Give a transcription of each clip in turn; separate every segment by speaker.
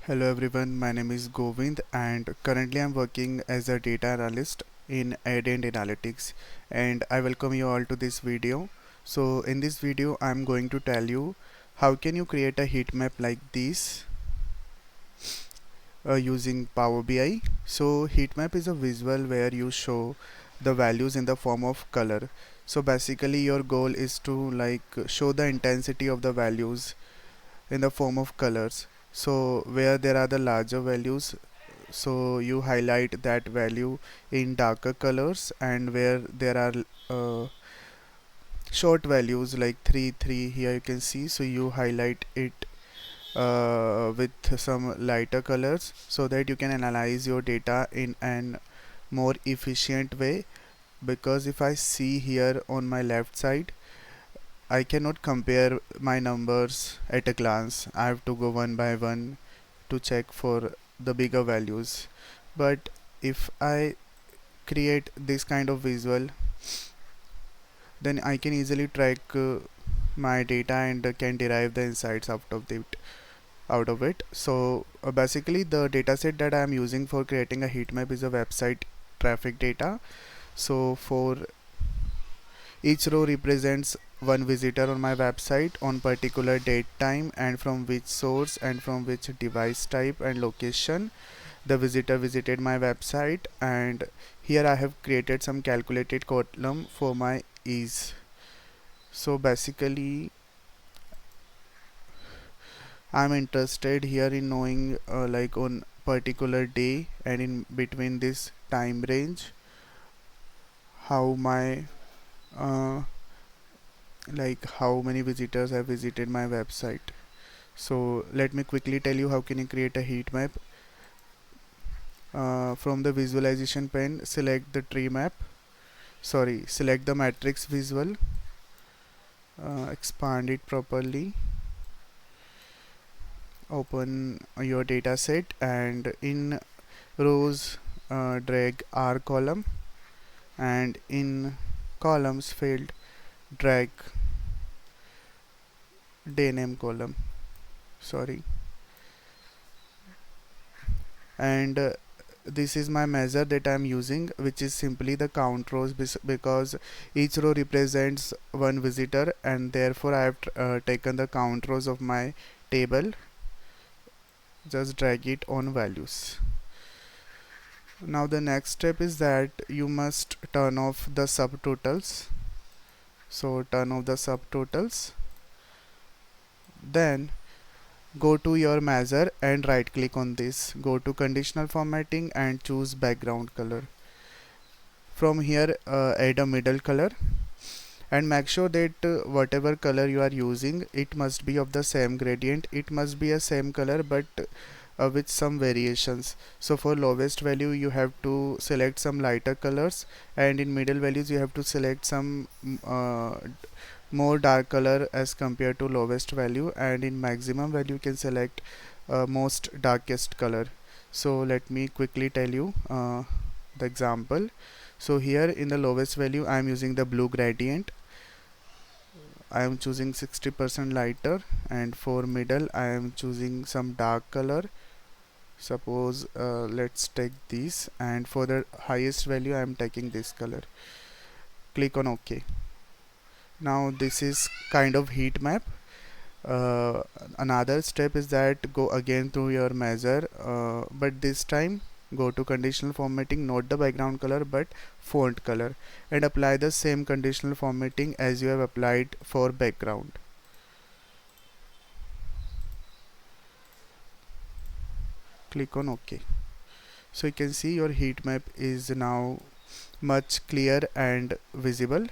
Speaker 1: Hello everyone, my name is Govind and currently I'm working as a data analyst in Ad and Analytics, and I welcome you all to this video. So in this video I'm going to tell you how can you create a heat map like this using Power BI. So heat map is a visual where you show the values in the form of color. So basically your goal is to show the intensity of the values in the form of colors. So where there are the larger values, so you highlight that value in darker colors, and where there are short values like 3 3 here you can see, so you highlight it with some lighter colors so that you can analyze your data in an more efficient way. Because if I see here on my left side, I cannot compare my numbers at a glance. I have to go one by one to check for the bigger values. But if I create this kind of visual, then I can easily track my data and can derive the insights out of it. So basically the dataset that I am using for creating a heat map is a website traffic data. So for each row represents one visitor on my website on particular date, time, and from which source and from which device type and location the visitor visited my website. And here I have created some calculated column for my ease. So basically I'm interested here in knowing on particular day and in between this time range how my uh, how many visitors have visited my website. So let me quickly tell you how can you create a heat map. From the visualization pane, select the tree map, select the matrix visual, expand it properly, open your data set, and in rows drag R column, and in columns field drag day name column, sorry and this is my measure that I am using, which is simply the count rows, because each row represents one visitor, and therefore I have taken the count rows of my table. Just drag it on values. Now the next step is that you must turn off the subtotals. So turn off the subtotals, then go to your measure and right click on this, go to conditional formatting and choose background color. From here add a middle color and make sure that whatever color you are using, it must be of the same gradient, it must be a same color, but with some variations. So for lowest value you have to select some lighter colors, and in middle values you have to select some more dark color as compared to lowest value, and in maximum value you can select most darkest color. So let me quickly tell you the example. So here in the lowest value I am using the blue gradient, I am choosing 60% lighter, and for middle I am choosing some dark color. Suppose let's take this, and for the highest value I am taking this color. Click on OK. Now this is kind of heat map. Another step is that go again to your measure, but this time go to conditional formatting, not the background color but font color, and apply the same conditional formatting as you have applied for background. Click on OK. So you can see your heat map is now much clear and visible.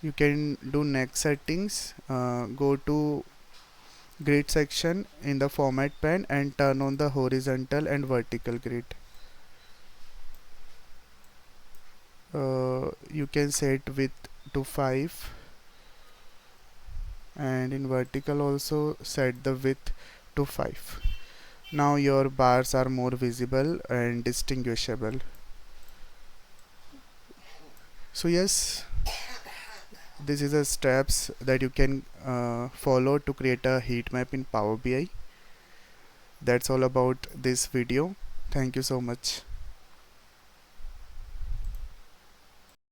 Speaker 1: You can do next settings, go to grid section in the format pane and turn on the horizontal and vertical grid. You can set width to 5, and in vertical also set the width to 5. Now your bars are more visible and distinguishable. So yes, this is the steps that you can follow to create a heat map in Power BI. That's all about this video. Thank you so much.